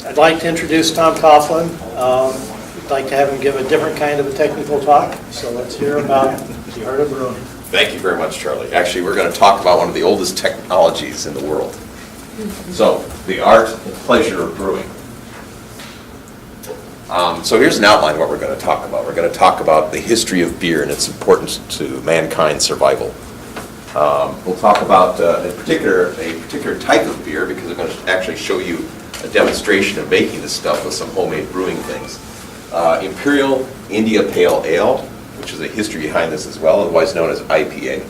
I'd like to introduce Tom Coughlin. I'd like to have him give a different kind of a technical talk, so let's hear about the art of brewing. Thank you very much, Charlie. Actually, we're going to talk about one of the oldest technologies in the world. So, the art and pleasure of brewing. So here's an outline of what we're going to talk about. We're going to talk about the history of beer and its importance to mankind's survival. We'll talk about, in particular, a particular type of beer, because I'm going to actually show you a demonstration of making this stuff with some homemade brewing things. Imperial India Pale Ale, which is a history behind this as well, otherwise known as IPA.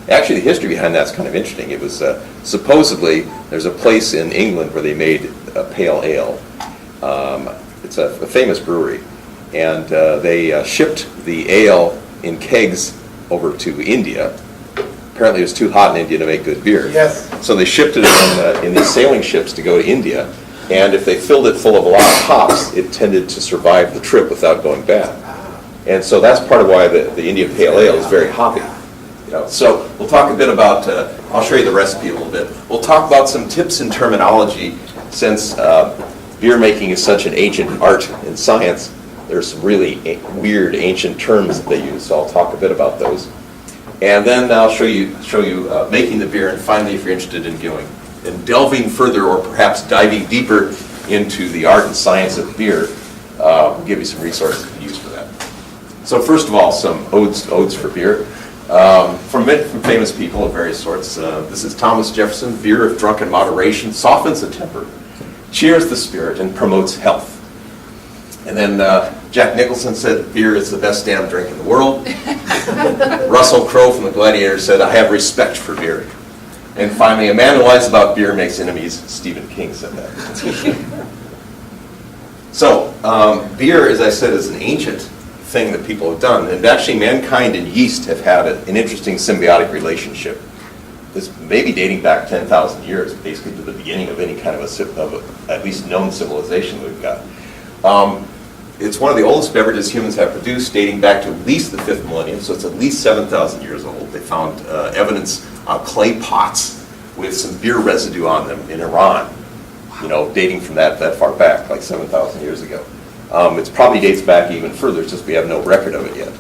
Actually, the history behind that's kind of interesting. It was supposedly, there's a place in England where they made a pale ale. It's a famous brewery, and they shipped the ale in kegs over to India. Apparently it was too hot in India to make good beer. Yes. So they shipped it in these sailing ships to go to India, and if they filled it full of a lot of hops, it tended to survive the trip without going bad. And so that's part of why the Indian Pale Ale is very hoppy. So we'll talk a bit about, I'll show you the recipe a little bit. We'll talk about some tips and terminology, since beer making is such an ancient art and science. There's some really weird ancient terms that they use, so I'll talk a bit about those. And then I'll show you making the beer, and finally, if you're interested in delving further or perhaps diving deeper into the art and science of beer, we'll give you some resources to use for that. So first of all, some odes for beer. From famous people of various sorts. This is Thomas Jefferson. Beer, if drunk in moderation, softens the temper, cheers the spirit, and promotes health. And then Jack Nicholson said, beer is the best damn drink in the world. Russell Crowe from The Gladiator said, I have respect for beer. And finally, a man who lies about beer makes enemies. Stephen King said that. So, beer, as I said, is an ancient thing that people have done. And actually, mankind and yeast have had an interesting symbiotic relationship. This may be dating back 10,000 years, basically to the beginning of any kind of at least known civilization we've got. It's one of the oldest beverages humans have produced, dating back to at least the 5th millennium, so it's at least 7,000 years old. They found evidence on clay pots with some beer residue on them in Iran, dating from that far back, like 7,000 years ago. It probably dates back even further, it's just we have no record of it yet.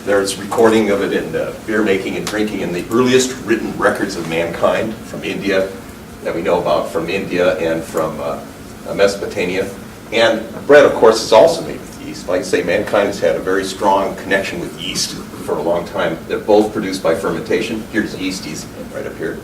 There's recording of it in beer making and drinking in the earliest written records of mankind from India that we know about, from India and from Mesopotamia. And bread, of course, is also made with yeast. Like I say, mankind has had a very strong connection with yeast for a long time. They're both produced by fermentation. Here's yeasties, right up here.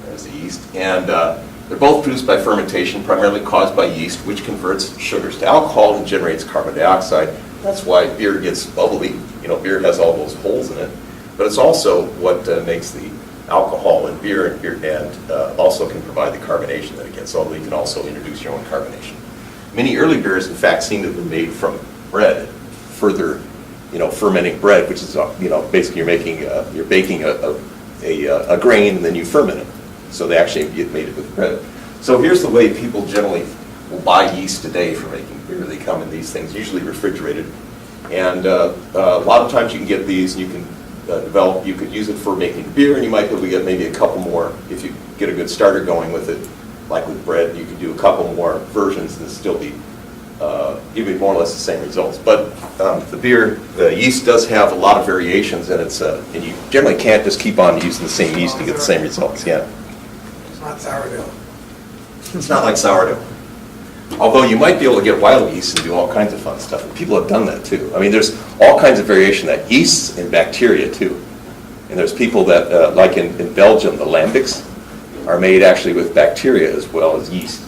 There's the yeast. And they're both produced by fermentation, primarily caused by yeast, which converts sugars to alcohol and generates carbon dioxide. That's why beer gets bubbly. Beer has all those holes in it. But it's also what makes the alcohol in beer, and also can provide the carbonation that it gets, although you can also introduce your own carbonation. Many early beers, in fact, seem to have been made from bread, further, fermenting bread, which is, basically you're baking a grain and then you ferment it. So they actually get made it with bread. So here's the way people generally will buy yeast today for making beer. They come in these things, usually refrigerated. And a lot of times you can get these, and you can you could use it for making beer, and you might be able to get maybe a couple more if you get a good starter going with it. Like with bread, you could do a couple more versions and still be give you more or less the same results. But the yeast does have a lot of variations, and and you generally can't just keep on using the same yeast to get the same results. Yeah. It's not sourdough. It's not like sourdough. Although you might be able to get wild yeast and do all kinds of fun stuff. And people have done that too. I mean, there's all kinds of variation that yeasts and bacteria too. And there's people that, like in Belgium, the lambics are made actually with bacteria as well as yeast.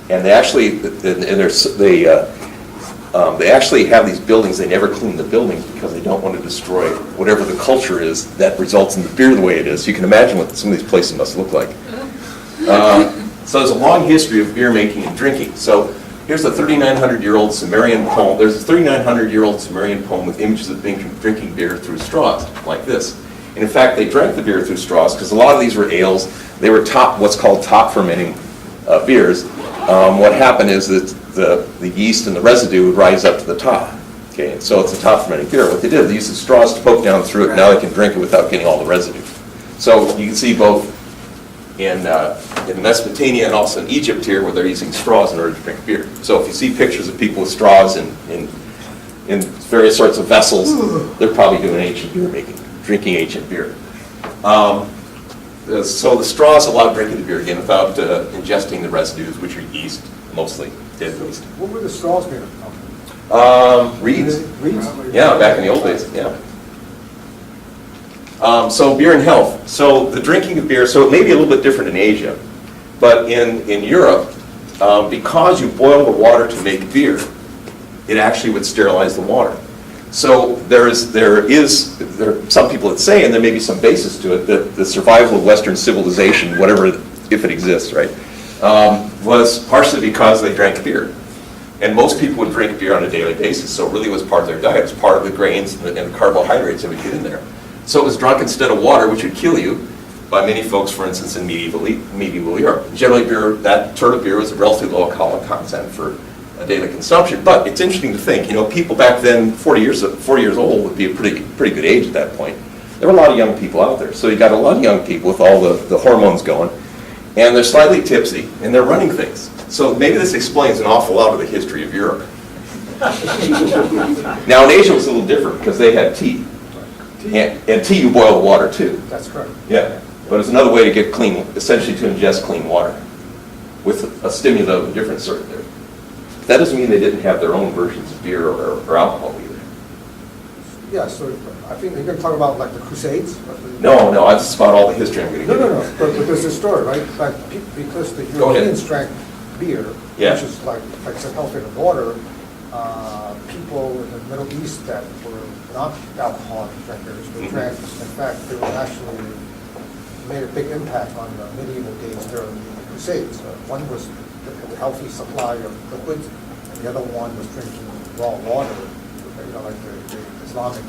And they actually, they actually have these buildings. They never clean the buildings because they don't want to destroy whatever the culture is that results in the beer the way it is. You can imagine what some of these places must look like. So there's a long history of beer making and drinking. So here's a 3,900-year-old Sumerian poem. There's a 3,900-year-old Sumerian poem with images of drinking beer through straws, like this. And in fact, they drank the beer through straws because a lot of these were ales. They were what's called top fermenting beers. What happened is that the yeast and the residue would rise up to the top. Okay, and so it's a top fermenting beer. What they did, they used the straws to poke down through it. Now they can drink it without getting all the residue. So you can see both in in Mesopotamia and also in Egypt here, where they're using straws in order to drink beer. So if you see pictures of people with straws in various sorts of vessels, they're probably doing ancient beer making, drinking ancient beer. So the straws allow drinking the beer again without ingesting the residues, which are yeast, mostly dead yeast. What were the straws made of? Reeds. Reeds? Yeah, back in the old days, yeah. So beer and health. So the drinking of beer, so it may be a little bit different in Asia, but in Europe, because you boil the water to make beer, it actually would sterilize the water. So there are some people that say, and there may be some basis to it, that the survival of Western civilization, whatever, if it exists, right, was partially because they drank beer. And most people would drink beer on a daily basis, so it really was part of their diet. It was part of the grains and the carbohydrates that would get in there. So it was drunk instead of water, which would kill you, by many folks, for instance, in medieval Europe. Generally, beer, that sort of beer was a relatively low alcoholic content for daily consumption. But it's interesting to think, people back then, 40 years old would be a pretty good age at that point. There were a lot of young people out there. So you got a lot of young people with all the hormones going, and they're slightly tipsy, and they're running things. So maybe this explains an awful lot of the history of Europe. Now in Asia it was a little different because they had tea. And tea, you boil the water too. That's correct. Yeah, but it's another way to get clean, essentially to ingest clean water with a stimulant of a different sort there. That doesn't mean they didn't have their own versions of beer or alcohol either. Yeah, so I think you're going to talk about like the Crusades? No, that's about all the history I'm going to give you. No, but there's a story, right? Like, because the Go ahead. Europeans drank beer, Yeah. which is like some healthier than water, people in the Middle East that were not alcoholic drinkers, but drank, in fact, they were actually made a big impact on the medieval days during the Crusades. One was the healthy supply of liquids, and the other one was drinking raw water, like the Islamic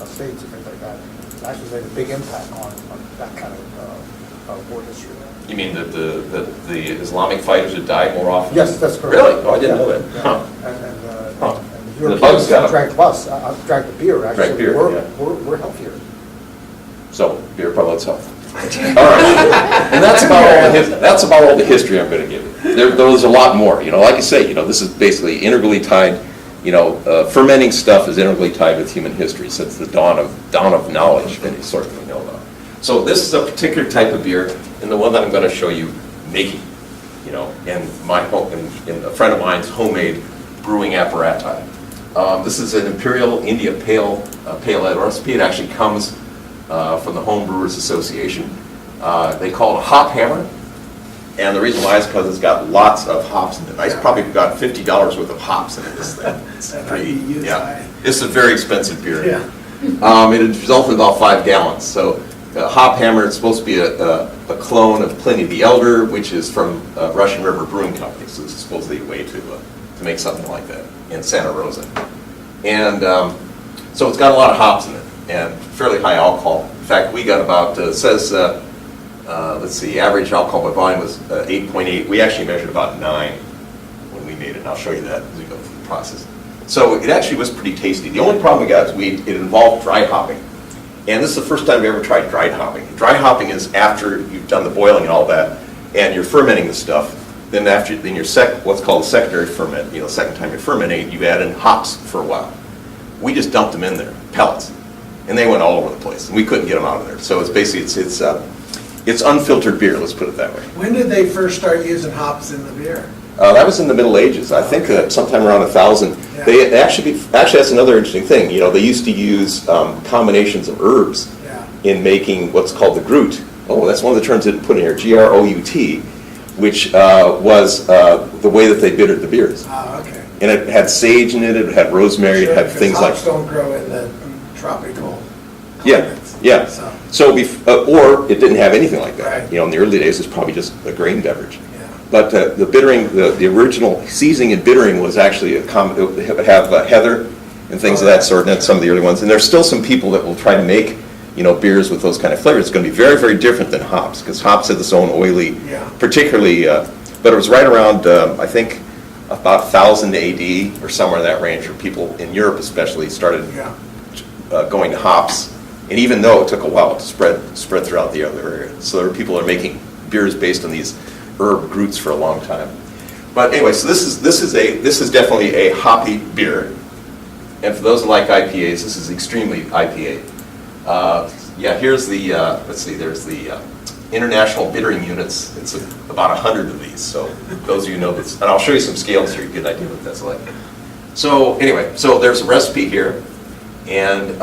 states and things like that. It actually made a big impact on that kind of war history. You mean that the Islamic fighters had died more often? Yes, that's correct. Really? Oh, I didn't know that. Yeah. Huh. And the The bugs Europeans got 'em. drank the beer, actually. Drank beer, yeah. We're healthier. So beer promotes health. All right, and that's about all the history I'm going to give you. There's a lot more. Like I say, this is basically integrally tied. Fermenting stuff is integrally tied with human history since the dawn of knowledge that you sort of know about. So this is a particular type of beer, and the one that I'm going to show you making, in my home, in a friend of mine's homemade brewing apparatus. This is an Imperial India Pale Ale recipe. It actually comes from the Home Brewers Association. They call it a hop hammer, and the reason why is because it's got lots of hops in it. I probably got $50 worth of hops in it. This thing. It's pretty, yeah. It's a very expensive beer. Yeah. It resulted in about 5 gallons. So hop hammer is supposed to be a clone of Pliny the Elder, which is from Russian River Brewing Company. So this is supposedly a way to make something like that in Santa Rosa. And so it's got a lot of hops in it and fairly high alcohol. In fact, we got about, let's see, average alcohol by volume was 8.8. We actually measured about 9 when we made it, and I'll show you that as we go through the process. So it actually was pretty tasty. The only problem we got is it involved dry hopping. And this is the first time we ever tried dry hopping. Dry hopping is after you've done the boiling and all that, and you're fermenting the stuff. Then what's called a secondary ferment, second time you're fermenting, you add in hops for a while. We just dumped them in there, pellets, and they went all over the place, and we couldn't get them out of there. So it's basically it's unfiltered beer. Let's put it that way. When did they first start using hops in the beer? That was in the Middle Ages. I think sometime around 1000. Yeah. They actually that's another interesting thing. They used to use combinations of herbs in making what's called the groot. Oh, that's one of the terms they didn't put in here. Grout, which was the way that they bittered the beers. Oh, okay. And it had sage in it. It had rosemary. It had things like. Hops don't grow in the tropical Yeah, climates. yeah. So or it didn't have anything like that. Right. In the early days, it's probably just a grain beverage. Yeah. But the bittering, the original seasoning and bittering was actually it would have heather and things of that sort, and that's some of the early ones. And there's still some people that will try to make, beers with those kind of flavors. It's going to be very, very different than hops, because hops have its own oily, particularly, but it was right around, I think, about 1000 AD or somewhere in that range, where people in Europe especially started going to hops. And even though it took a while to spread throughout the other area. So there were people that are making beers based on these herb roots for a long time. But anyway, so this is definitely a hoppy beer. And for those who like IPAs, this is extremely IPA. Yeah, here's the, let's see, there's the international bittering units. It's about 100 of these, so those of you know this. And I'll show you some scales here, you get an idea what that's like. So anyway, so there's a recipe here. And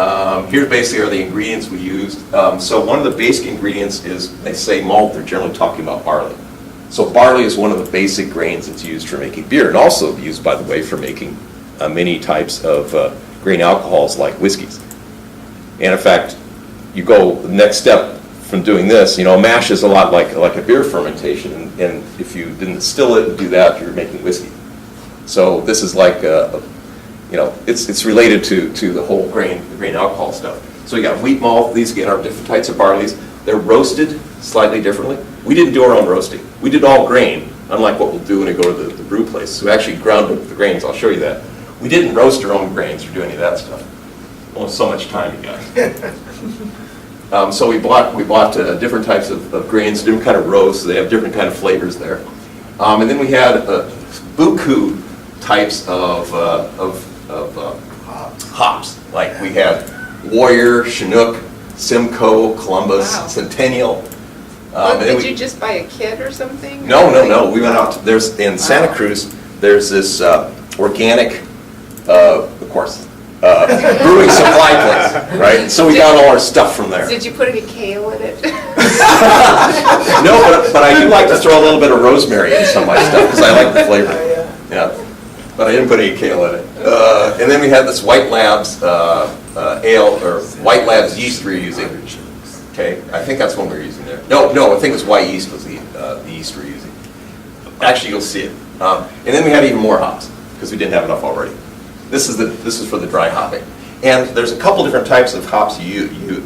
here basically are the ingredients we used. So one of the basic ingredients is, they say malt, they're generally talking about barley. So barley is one of the basic grains that's used for making beer, and also used, by the way, for making many types of grain alcohols like whiskeys. And in fact, you go the next step from doing this, mash is a lot like a beer fermentation, and if you didn't distill it and do that, you're making whiskey. So this is like, it's related to the whole grain alcohol stuff. So you got wheat malt, these again are different types of barleys. They're roasted slightly differently. We didn't do our own roasting. We did all grain, unlike what we'll do when we go to the brew place. So we actually ground up the grains, I'll show you that. We didn't roast our own grains or do any of that stuff. Only so much time you got. So we bought different types of grains, different kind of roasts. They have different kind of flavors there. And then we had buku types of hops. Like we had Warrior, Chinook, Simcoe, Columbus, Wow. Centennial. Did you just buy a kit or something? No. We went out. There's in Santa Cruz. There's this organic, of course, brewing supply place, right? So we got all our stuff from there. Did you put any kale in it? No, but I do like to throw a little bit of rosemary in some of my stuff because I like the flavor. Yeah, but I didn't put any kale in it. And then we had this White Labs ale or White Labs yeast we were using. Okay, I think that's one we were using there. No, I think it was white yeast was the yeast we were using. Actually, you'll see it. And then we had even more hops because we didn't have enough already. This is for the dry hopping. And there's a couple different types of hops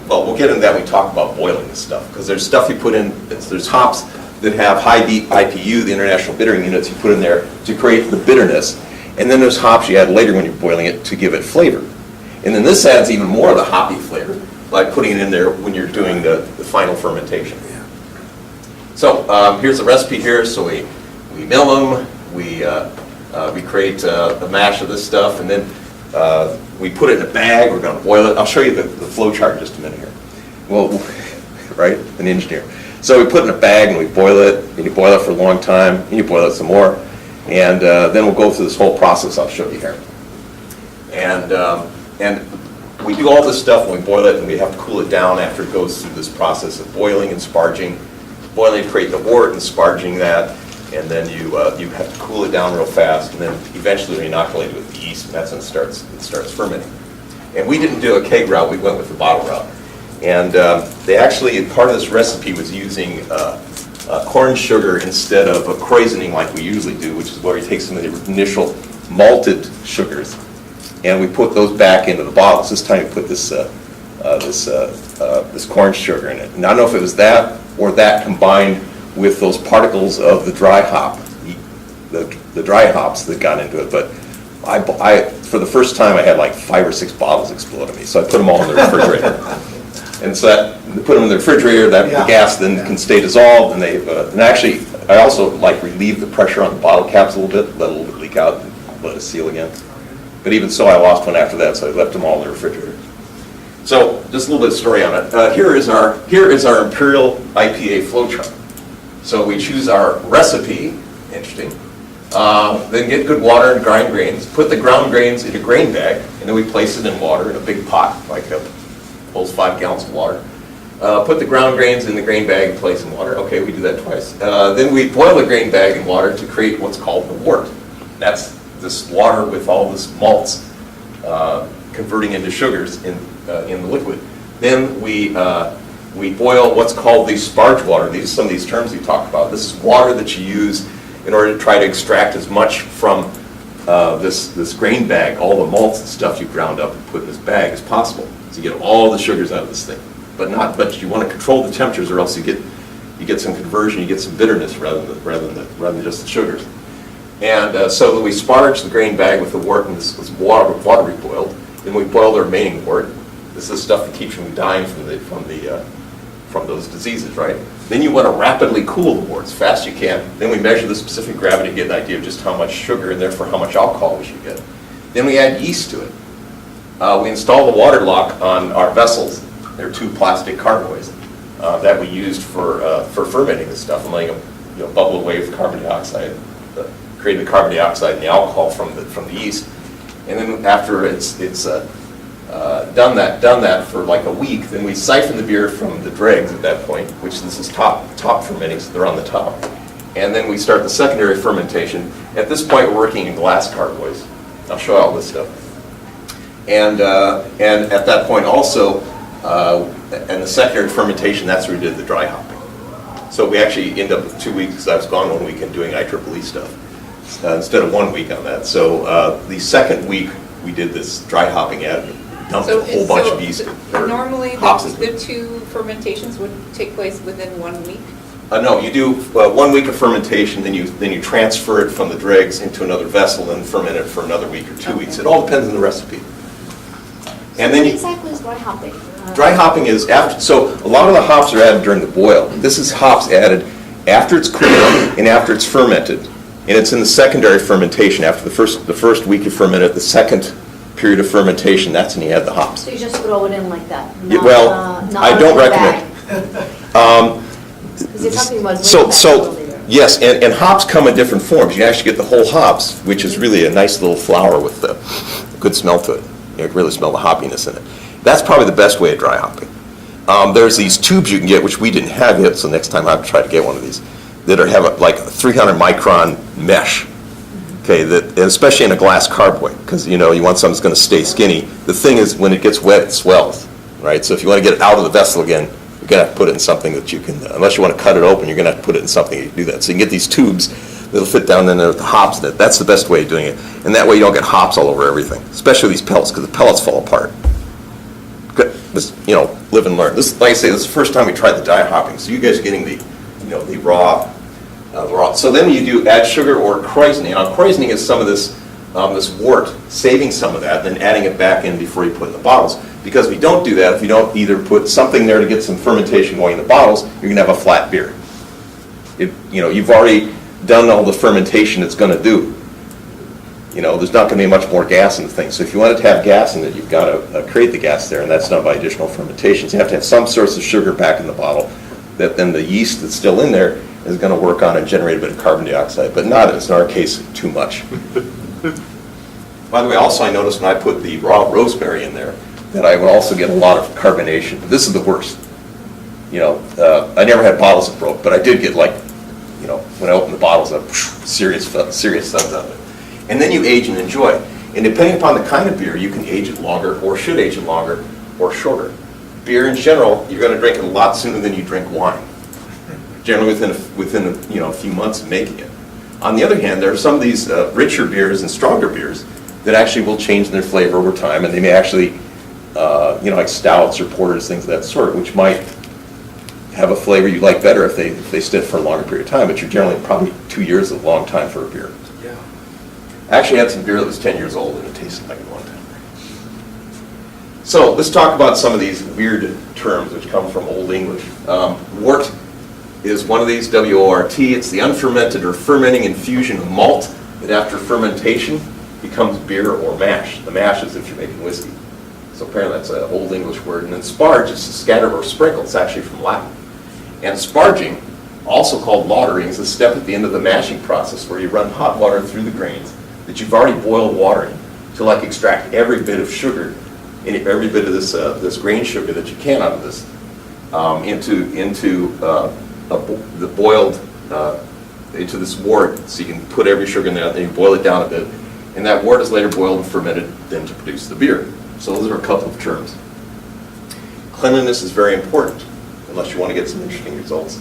well, we'll get into that when we talk about boiling this stuff, because there's stuff you put in, there's hops that have high IPU, the international bittering units you put in there to create the bitterness. And then there's hops you add later when you're boiling it to give it flavor. And then this adds even more of the hoppy flavor by putting it in there when you're doing the final fermentation. So here's the recipe here. So we mill them, we create a mash of this stuff, and then we put it in a bag. We're going to boil it. I'll show you the flow chart in just a minute here. Well, right, an engineer. So we put it in a bag and we boil it, and you boil it for a long time, and you boil it some more, and then we'll go through this whole process I'll show you here. And we do all this stuff when we boil it, and we have to cool it down after it goes through this process of boiling and sparging. Boiling to create the wort and sparging that, and then you have to cool it down real fast, and then eventually we inoculate it with the yeast, and that's when it starts fermenting. And we didn't do a keg route, we went with the bottle route. And they actually, part of this recipe was using corn sugar instead of a croisoning like we usually do, which is where you take some of the initial malted sugars, and we put those back into the bottles. This time we put this corn sugar in it. And I don't know if it was that or that combined with those particles of the dry hop, the dry hops that got into it. But I for the first time, I had like 5 or 6 bottles explode on me, so I put them all in the refrigerator. And so put them in the refrigerator, the gas then can stay dissolved, and and actually, I also like relieve the pressure on the bottle caps a little bit, let a little bit leak out, and let it seal again. But even so, I lost one after that, so I left them all in the refrigerator. So just a little bit of story on it. Here is our Imperial IPA flowchart. So we choose our recipe, interesting, then get good water and grind grains, put the ground grains in a grain bag, and then we place it in water in a big pot, like holds 5 gallons of water. Put the ground grains in the grain bag and place in water. Okay, we do that twice. Then we boil the grain bag in water to create what's called the wort. That's this water with all this malts converting into sugars in the liquid. Then we boil what's called the sparge water. These are some of these terms we talked about. This is water that you use in order to try to extract as much from this grain bag, all the malts and stuff you ground up and put in this bag as possible. So you get all the sugars out of this thing. But you want to control the temperatures, or else you get some conversion, you get some bitterness rather than just the sugars. And so we sparge the grain bag with the wort, and this was water we boiled. Then we boil the remaining wort. This is stuff that keeps you from dying from those diseases, right? Then you want to rapidly cool the wort as fast as you can. Then we measure the specific gravity to get an idea of just how much sugar and therefore how much alcohol we should get. Then we add yeast to it. We install the water lock on our vessels. They're 2 plastic carboys that we used for fermenting this stuff and letting them bubble away with carbon dioxide, creating the carbon dioxide and the alcohol from the yeast. And then after it's done that for like a week, then we siphon the beer from the dregs at that point, which this is top fermenting, so they're on the top. And then we start the secondary fermentation. At this point, we're working in glass carboys. I'll show you all this stuff. And at that point also, and the secondary fermentation, that's where we did the dry hopping. So we actually end up with 2 weeks, because I was gone 1 weekend doing IEEE stuff, instead of 1 week on that. So the second week, we did this dry hopping at it, dumped a whole bunch of yeast. Normally, hops into the it. 2 fermentations would take place within 1 week? No, you do 1 week of fermentation, then you transfer it from the dregs into another vessel and ferment it for another week or 2 weeks. It all depends on the recipe. And then What exactly is dry hopping? Dry hopping is after, so a lot of the hops are added during the boil. This is hops added after it's cooled and after it's fermented. And it's in the secondary fermentation. After the first week you ferment it, the second period of fermentation, that's when you add the hops. So you just throw it in like that? Yeah, well, I don't recommend. Because you're talking about So yes, and hops come in different forms. You actually get the whole hops, which is really a nice little flower with a good smell to it. You can really smell the hoppiness in it. That's probably the best way of dry hopping. There's these tubes you can get, which we didn't have yet, so next time I'll try to get one of these, that have like a 300 micron mesh. Okay, and especially in a glass carboy, because you want something that's going to stay skinny. The thing is, when it gets wet, it swells, right? So if you want to get it out of the vessel again, you're going to have to put it in something that you can, unless you want to cut it open, you're going to have to put it in something that can do that. So you can get these tubes that'll fit down in there with the hops in it. That's the best way of doing it. And that way you don't get hops all over everything, especially these pellets, because the pellets fall apart. This, live and learn. This, like I say, this is the first time we tried the dry hopping, so you guys are getting the raw. So then you do add sugar or krausening. Now, krausening is some of this wort, saving some of that, then adding it back in before you put in the bottles. Because if you don't do that, if you don't either put something there to get some fermentation going in the bottles, you're going to have a flat beer. You've already done all the fermentation it's going to do. There's not going to be much more gas in the thing. So if you want it to have gas in it, you've got to create the gas there, and that's done by additional fermentations. You have to have some source of sugar back in the bottle that then the yeast that's still in there is going to work on and generate a bit of carbon dioxide, but not, in our case, too much. By the way, also I noticed when I put the raw rosemary in there that I would also get a lot of carbonation. This is the worst. I never had bottles that broke, but I did get when I opened the bottles up, serious suds out of it. And then you age and enjoy. And depending upon the kind of beer, you can age it longer or should age it longer or shorter. Beer in general, you're going to drink it a lot sooner than you drink wine. Generally within a few months of making it. On the other hand, there are some of these richer beers and stronger beers that actually will change their flavor over time, and they may actually, like stouts or porters, things of that sort, which might have a flavor you like better if they sit for a longer period of time, but you're generally probably 2 years is a long time for a beer. Yeah. I actually had some beer that was 10 years old and it tasted like a long time. So let's talk about some of these weird terms which come from Old English. Wort is one of these, W-O-R-T. It's the unfermented or fermenting infusion of malt that after fermentation becomes beer or mash. The mash is if you're making whiskey. So apparently that's an Old English word. And then sparge is to scatter or sprinkle. It's actually from Latin. And sparging, also called lautering, is a step at the end of the mashing process where you run hot water through the grains that you've already boiled water in to extract every bit of sugar, every bit of this grain sugar that you can out of this into the boiled into this wort, so you can put every sugar in there, and you boil it down a bit, and that wort is later boiled and fermented then to produce the beer. So those are a couple of terms. Cleanliness is very important, unless you want to get some interesting results.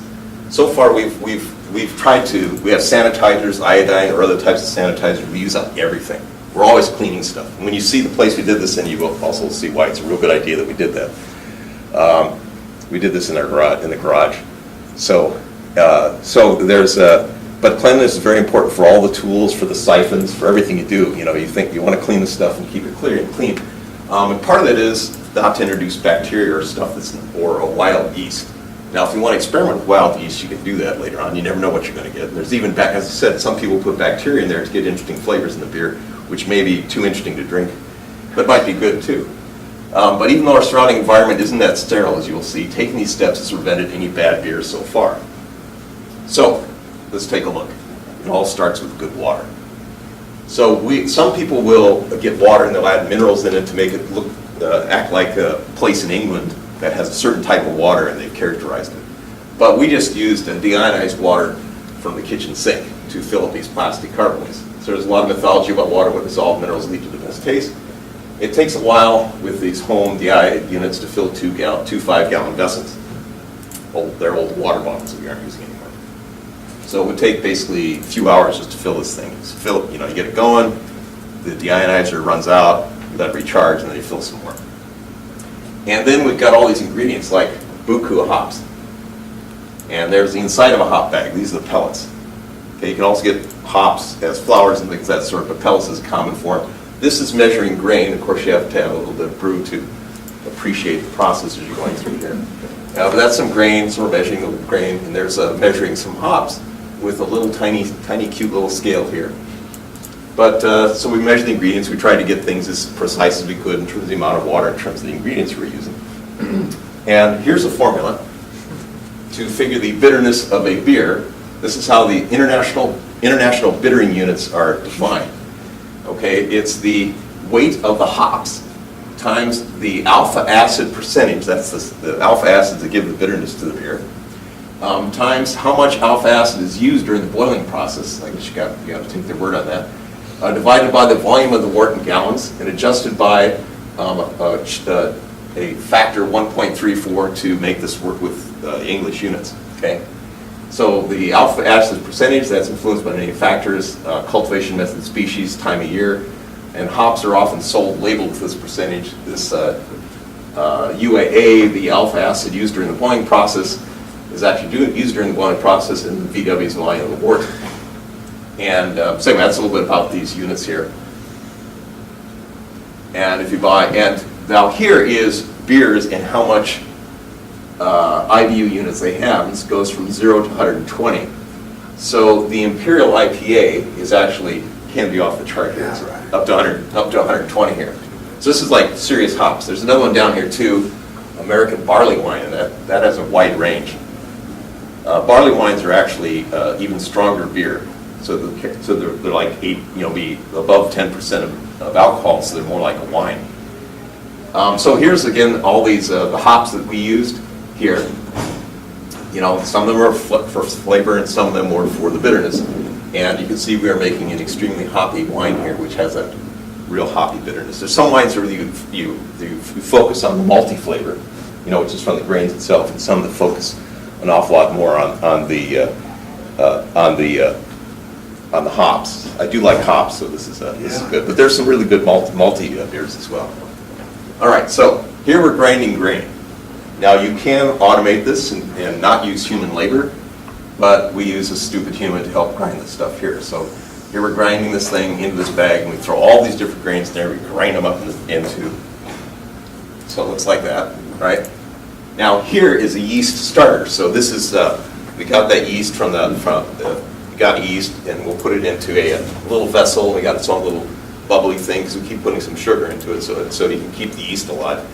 So far, we have sanitizers, iodine, or other types of sanitizers we use on everything. We're always cleaning stuff. And when you see the place we did this in, you will also see why it's a real good idea that we did that. We did this in the garage. So there's but cleanliness is very important for all the tools, for the siphons, for everything you do. You think you want to clean the stuff and keep it clear and clean. And part of it is not to introduce bacteria or stuff or a wild yeast. Now, if you want to experiment with wild yeast, you can do that later on. You never know what you're going to get. There's even, as I said, some people put bacteria in there to get interesting flavors in the beer, which may be too interesting to drink, but might be good too. But even though our surrounding environment isn't that sterile, as you will see, taking these steps has prevented any bad beers so far. So, let's take a look. It all starts with good water. So some people will get water and they'll add minerals in it to make it look, act like a place in England that has a certain type of water, and they've characterized it. But we just used deionized water from the kitchen sink to fill up these plastic carbonates. So there's a lot of mythology about water where dissolved minerals lead to the best taste. It takes a while with these home DI units to fill 2 5-gallon vessels. They're old water bottles that we aren't using anymore. So it would take basically a few hours just to fill this thing. So fill it, you get it going, the deionizer runs out, you let it recharge, and then you fill some more. And then we've got all these ingredients like buku of hops. And there's the inside of a hop bag. These are the pellets. Okay, you can also get hops as flowers and things of that sort, but pellets is a common form. This is measuring grain. Of course, you have to have a little bit of brew to appreciate the process as you're going through here. But that's some grain, so we're measuring the grain, and there's measuring some hops with a little tiny, cute little scale here. But, so we measure the ingredients. We try to get things as precise as we could in terms of the amount of water, in terms of the ingredients we're using. And here's a formula to figure the bitterness of a beer. This is how the international bittering units are defined. Okay, it's the weight of the hops times the alpha acid percentage, that's the alpha acids that give the bitterness to the beer, times how much alpha acid is used during the boiling process. I guess you have to take their word on that. Divided by the volume of the wort in gallons and adjusted by a factor 1.34 to make this work with English units. Okay, so the alpha acid percentage, that's influenced by many factors, cultivation method, species, time of year, and hops are often sold labeled with this percentage. This UAA, the alpha acid used during the boiling process, is actually used during the boiling process, and the VW is the volume of the wort. And so that's a little bit about these units here. And if you buy, and now here is beers and how much IBU units they have. This goes from 0 to 120. So the Imperial IPA is actually, can be off the chart here. It's up to 120 here. So this is like serious hops. There's another one down here too, American barley wine, and that has a wide range. Barley wines are actually even stronger beer. So they're like be above 10% of alcohol, so they're more like a wine. So here's again all these the hops that we used here. Some of them are for flavor and some of them were for the bitterness. And you can see we are making an extremely hoppy wine here, which has a real hoppy bitterness. There's some wines where you focus on the malty flavor, which is from the grains itself, and some that focus an awful lot more on the hops. I do like hops, so this is good. But there's some really good malty beers as well. All right, so here we're grinding grain. Now you can automate this and not use human labor, but we use a stupid human to help grind this stuff here. So here we're grinding this thing into this bag, and we throw all these different grains there. We grind them up into. So it looks like that, right? Now here is a yeast starter. So this is we got that yeast we got yeast, and we'll put it into a little vessel. We got its own little bubbly thing because we keep putting some sugar into it so you can keep the yeast alive.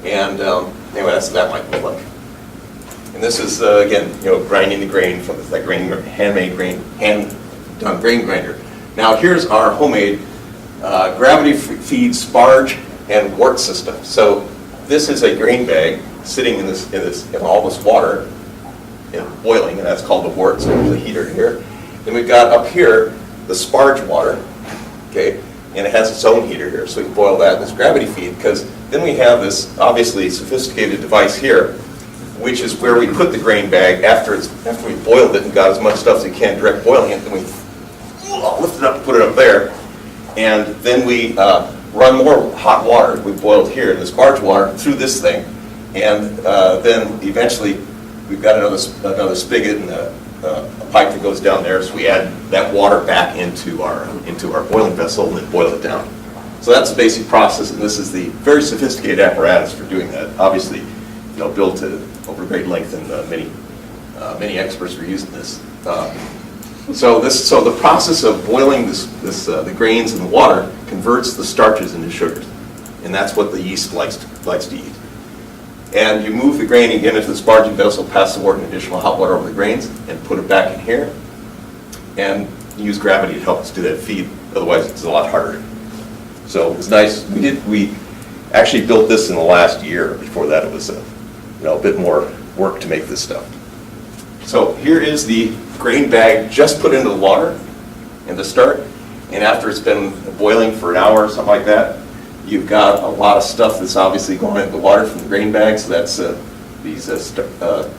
And anyway, that's what that might look like. And this is again, grinding the grain from that hand-done grain grinder. Now here's our homemade gravity feed sparge and wort system. So this is a grain bag sitting in all this water, boiling, and that's called the wort. So there's a heater here. Then we've got up here the sparge water, okay, and it has its own heater here, so we boil that in this gravity feed, because then we have this obviously sophisticated device here, which is where we put the grain bag after we boiled it and got as much stuff as we can direct boiling it, then we lift it up and put it up there, and then we run more hot water we boiled here in this sparge water through this thing, and then eventually we've got another spigot and a pipe that goes down there, so we add that water back into our boiling vessel and then boil it down. So that's the basic process, and this is the very sophisticated apparatus for doing that. Obviously, built to over great length, and many experts are using this. So the process of boiling the grains in the water converts the starches into sugars, and that's what the yeast likes to eat. And you move the grain again into the sparging vessel, pass the water and additional hot water over the grains, and put it back in here, and use gravity to help us do that feed. Otherwise, it's a lot harder. So it's nice. We actually built this in the last year. Before that, it was a bit more work to make this stuff. So here is the grain bag just put into the water in the start, and after it's been boiling for an hour or something like that, you've got a lot of stuff that's obviously going into the water from the grain bag. So that's these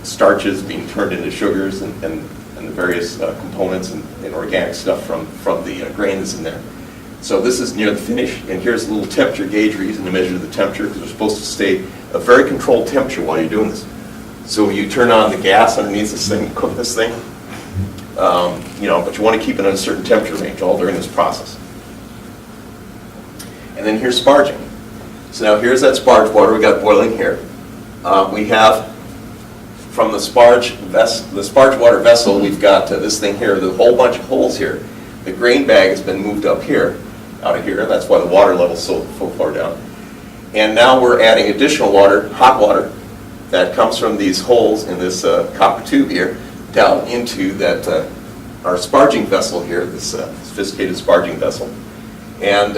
starches being turned into sugars and the various components and organic stuff from the grain that's in there. So this is near the finish, and here's a little temperature gauge we're using to measure the temperature, because we're supposed to stay a very controlled temperature while you're doing this. So you turn on the gas underneath this thing, cook this thing, but you want to keep it in a certain temperature range all during this process. And then here's sparging. So now here's that sparge water we got boiling here. We have, from the sparge water vessel, we've got this thing here, the whole bunch of holes here. The grain bag has been moved up here, out of here. That's why the water level's so far down. And now we're adding additional water, hot water, that comes from these holes in this copper tube here, down into that our sparging vessel here, this sophisticated sparging vessel. And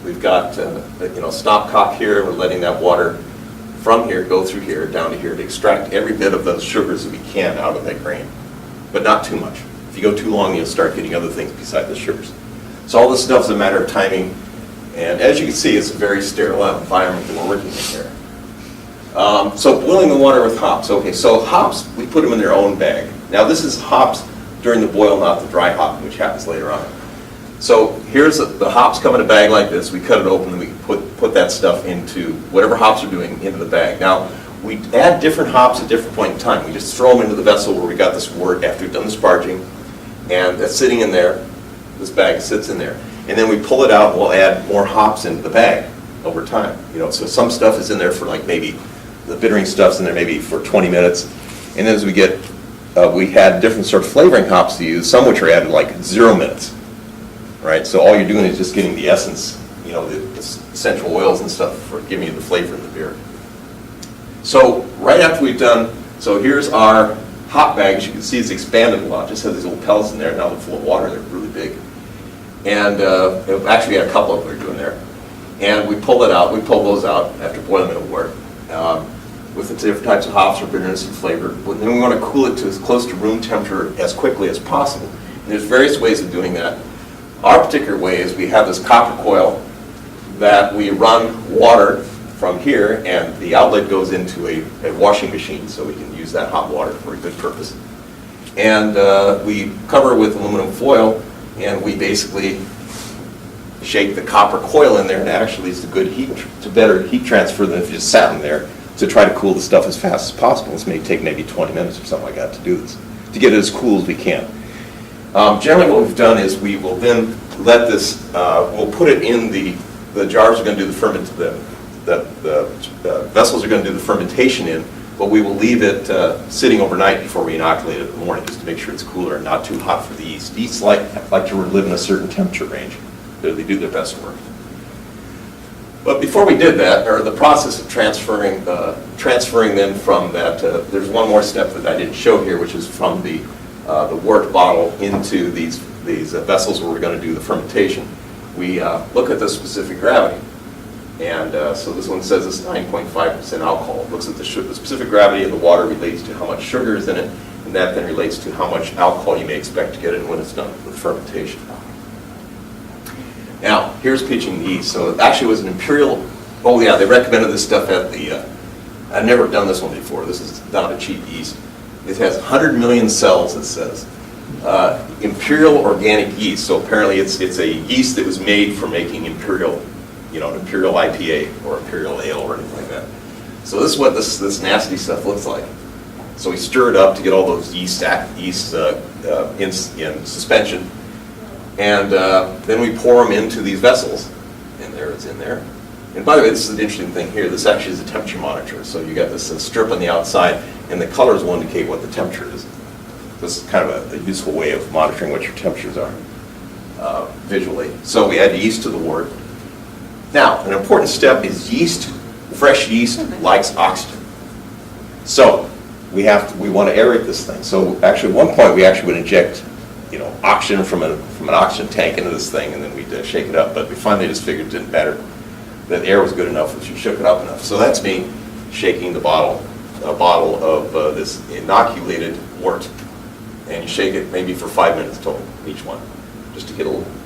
we've got stopcock here. We're letting that water from here go through here, down to here, to extract every bit of those sugars that we can out of that grain, but not too much. If you go too long, you'll start getting other things besides the sugars. So all this stuff is a matter of timing, and as you can see, it's a very sterile environment that we're working in here. So boiling the water with hops. Okay, so hops, we put them in their own bag. Now this is hops during the boil, not the dry hop, which happens later on. So here's the hops come in a bag like this. We cut it open and we put that stuff into whatever hops are doing into the bag. Now we add different hops at different point in time. We just throw them into the vessel where we got this wort after we've done the sparging, and that's sitting in there. This bag sits in there, and then we pull it out and we'll add more hops into the bag over time. So some stuff is in there for like maybe the bittering stuff's in there maybe for 20 minutes, and then as we get, we had different sort of flavoring hops to use, some which are added like 0 minutes, right? So all you're doing is just getting the essence, the essential oils and stuff for giving you the flavor in the beer. So right after we've done, so here's our hop bag. As you can see, it's expanded a lot. Just has these little pellets in there. Now they're full of water. They're really big. And actually, we had a couple of them we were doing there. And we pulled it out. We pulled those out after boiling them in wort. With the different types of hops for bitterness and flavor. But then we want to cool it to as close to room temperature as quickly as possible. And there's various ways of doing that. Our particular way is we have this copper coil that we run water from here, and the outlet goes into a washing machine, so we can use that hot water for a good purpose. And we cover it with aluminum foil, and we basically shake the copper coil in there, and it actually leads to good heat, to better heat transfer than if you just sat in there, to try to cool the stuff as fast as possible. This may take maybe 20 minutes or something like that to do this, to get it as cool as we can. Generally what we've done is we will then let this, we'll put it in the jars are going to do the ferment, the vessels are going to do the fermentation in, but we will leave it sitting overnight before we inoculate it in the morning, just to make sure it's cooler and not too hot for the yeast. Yeasts like to live in a certain temperature range. They do their best work. But before we did that, or the process of transferring them from that, there's one more step that I didn't show here, which is from the wort bottle into these vessels where we're going to do the fermentation. We look at the specific gravity. And so this one says it's 9.5% alcohol. It looks at the specific gravity of the water relates to how much sugar is in it, and that then relates to how much alcohol you may expect to get in when it's done with fermentation. Now, here's pitching the yeast. So it actually was an imperial, oh yeah, they recommended this stuff at the, I've never done this one before. This is not a cheap yeast. It has 100 million cells, it says. Imperial organic yeast. So apparently it's a yeast that was made for making imperial, an imperial IPA or imperial ale or anything like that. So this is what this nasty stuff looks like. So we stir it up to get all those yeast in suspension. And then we pour them into these vessels, and there it's in there. And by the way, this is an interesting thing here. This actually is a temperature monitor. So you got this strip on the outside, and the colors will indicate what the temperature is. This is kind of a useful way of monitoring what your temperatures are visually. So we add yeast to the wort. Now, an important step is yeast. Fresh yeast likes oxygen. So we want to aerate this thing. So actually, at one point, we actually would inject, oxygen from an oxygen tank into this thing, and then we'd shake it up. But we finally just figured it didn't matter. That air was good enough, that you shook it up enough. So that's me shaking a bottle of this inoculated wort, and you shake it maybe for 5 minutes total, each one, just to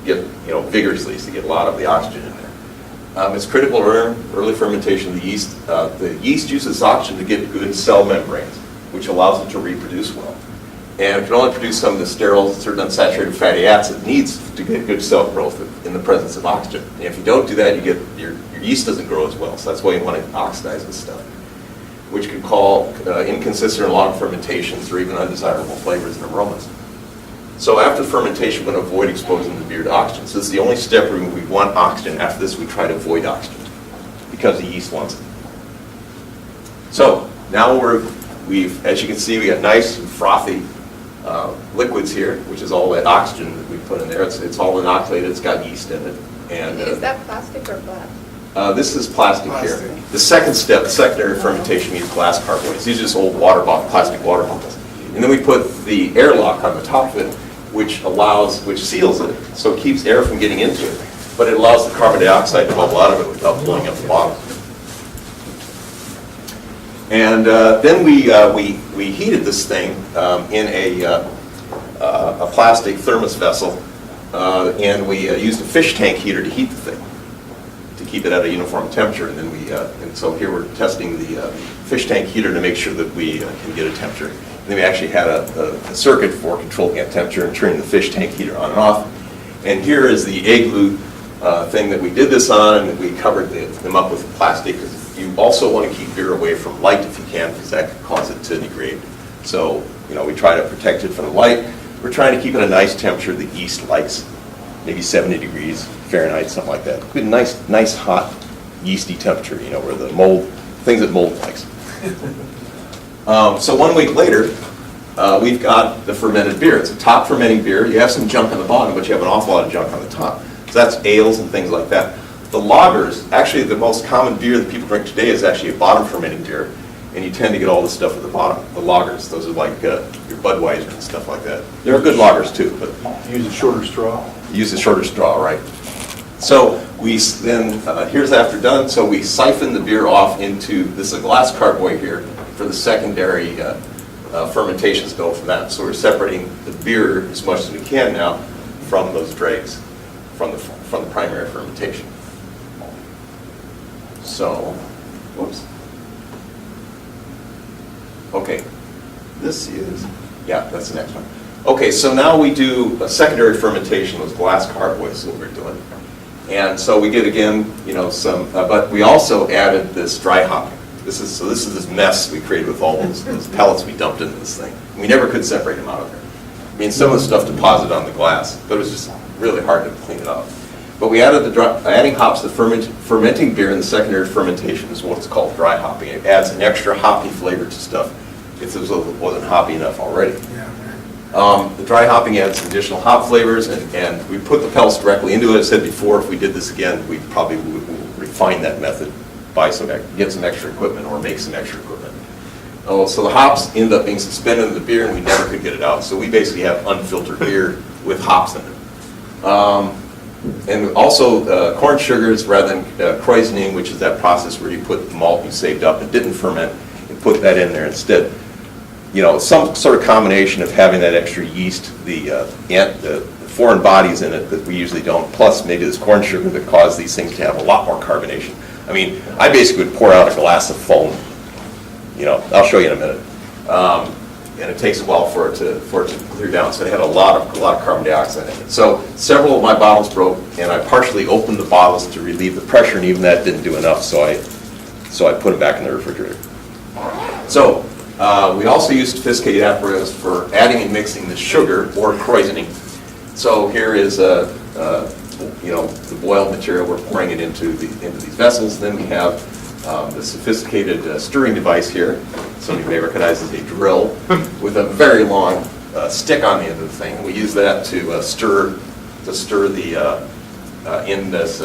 get vigorously, to get a lot of the oxygen in there. It's critical early fermentation of the yeast. The yeast uses oxygen to get good cell membranes, which allows it to reproduce well. And it can only produce some of the sterile, certain unsaturated fatty acids it needs to get good cell growth in the presence of oxygen. And if you don't do that, your yeast doesn't grow as well. So that's why you want to oxidize this stuff, which can cause inconsistent or long fermentations or even undesirable flavors and aromas. So after fermentation, we're going to avoid exposing the beer to oxygen. So this is the only step where we want oxygen. After this, we try to avoid oxygen because the yeast wants it. So now as you can see, we got nice and frothy liquids here, which is all that oxygen that we put in there. It's all inoculated. It's got yeast in it. And Is that plastic or glass? this is plastic here. The second step, the secondary fermentation, we use glass carbonates. These are just old plastic water bottles. And then we put the airlock on the top of it, which seals it, so it keeps air from getting into it. But it allows the carbon dioxide to bubble out of it without blowing up the bottle. And then we heated this thing in a plastic thermos vessel, and we used a fish tank heater to heat the thing, to keep it at a uniform temperature. And then and so here we're testing the fish tank heater to make sure that we can get a temperature. And then we actually had a circuit for controlling that temperature and turning the fish tank heater on and off. And here is the igloo thing that we did this on, and we covered them up with plastic. You also want to keep beer away from light if you can, because that could cause it to degrade. So, we try to protect it from the light. We're trying to keep it a nice temperature the yeast likes, maybe 70 degrees Fahrenheit, something like that. Good, nice hot yeasty temperature, where the things that mold likes. So 1 week later, we've got the fermented beer. It's a top fermenting beer. You have some junk on the bottom, but you have an awful lot of junk on the top. So that's ales and things like that. The lagers, actually the most common beer that people drink today is actually a bottom fermenting beer, and you tend to get all the stuff at the bottom. The lagers, those are like your Budweiser and stuff like that. They're good lagers too, but Use a shorter straw. use a shorter straw, right? So we then, here's after done, so we siphon the beer off into, this is a glass carboy here, for the secondary fermentations go from that. So we're separating the beer as much as we can now from those dregs, from the primary fermentation. So, whoops. Okay, that's the next one. Okay, so now we do a secondary fermentation, those glass carboys is what we're doing. And so we get again, but we also added this dry hopping. This is this mess we created with all those pellets we dumped into this thing. We never could separate them out of there. I mean, some of the stuff deposited on the glass, but it was just really hard to clean it up. But we added adding hops to fermenting beer in the secondary fermentation is what's called dry hopping. It adds an extra hoppy flavor to stuff if it wasn't hoppy enough already. The dry hopping adds additional hop flavors, and we put the pellets directly into it. I said before, if we did this again, we probably would refine that method, get some extra equipment or make some extra equipment. So the hops end up being suspended in the beer, and we never could get it out. So we basically have unfiltered beer with hops in it. And also corn sugars rather than krausening, which is that process where you put the malt you saved up and didn't ferment and put that in there instead. Some sort of combination of having that extra yeast, the foreign bodies in it that we usually don't, plus maybe this corn sugar that cause these things to have a lot more carbonation. I mean, I basically would pour out a glass of foam. I'll show you in a minute. And it takes a while for it to clear down. So it had a lot of carbon dioxide in it. So several of my bottles broke, and I partially opened the bottles to relieve the pressure, and even that didn't do enough. So I put them back in the refrigerator. So we also use sophisticated apparatus for adding and mixing the sugar or krausening. So here is the boiled material, we're pouring it into these vessels. Then we have the sophisticated stirring device here. Some of you may recognize as a drill with a very long stick on the end of the thing. We use that to stir the in this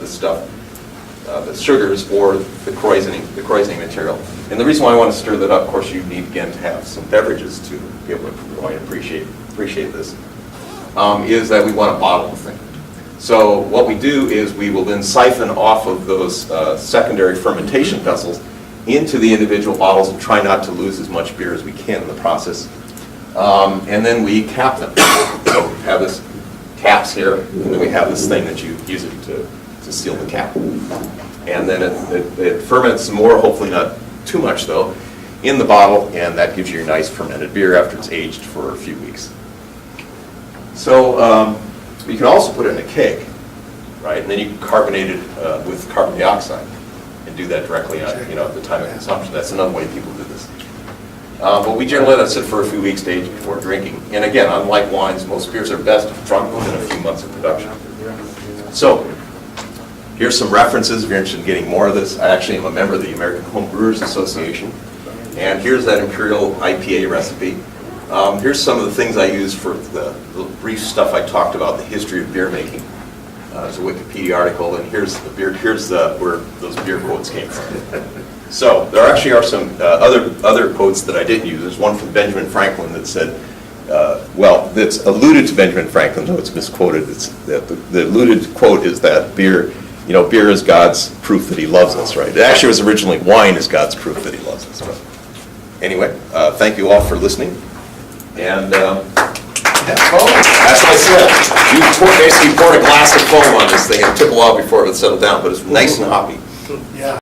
stuff, the sugars or the croisening material. And the reason why I want to stir that up, of course, you need again to have some beverages to be able to really appreciate this, is that we want to bottle the thing. So what we do is we will then siphon off of those secondary fermentation vessels into the individual bottles and try not to lose as much beer as we can in the process. And then we cap them. So we have this caps here, and then we have this thing that you use it to seal the cap. And then it ferments some more, hopefully not too much though, in the bottle, and that gives you your nice fermented beer after it's aged for a few weeks. So you can also put it in a keg, right? And then you can carbonate it with carbon dioxide and do that directly at the time of consumption. That's another way people do this. But we generally let it sit for a few weeks to age before drinking. And again, unlike wines, most beers are best if drunk within a few months of production. So here's some references if you're interested in getting more of this. I actually am a member of the American Home Brewers Association. And here's that Imperial IPA recipe. Here's some of the things I use for the brief stuff I talked about, the history of beer making. There's a Wikipedia article, and here's where those beer quotes came from. So there actually are some other quotes that I didn't use. There's one from Benjamin Franklin that said, well, that's alluded to Benjamin Franklin, though it's misquoted. The alluded quote is that beer is God's proof that he loves us, right? It actually was originally wine is God's proof that he loves us. But anyway, thank you all for listening. And as I said, you basically poured a glass of foam on this thing, and it took a while before it would settle down, but it's nice and hoppy. Yeah.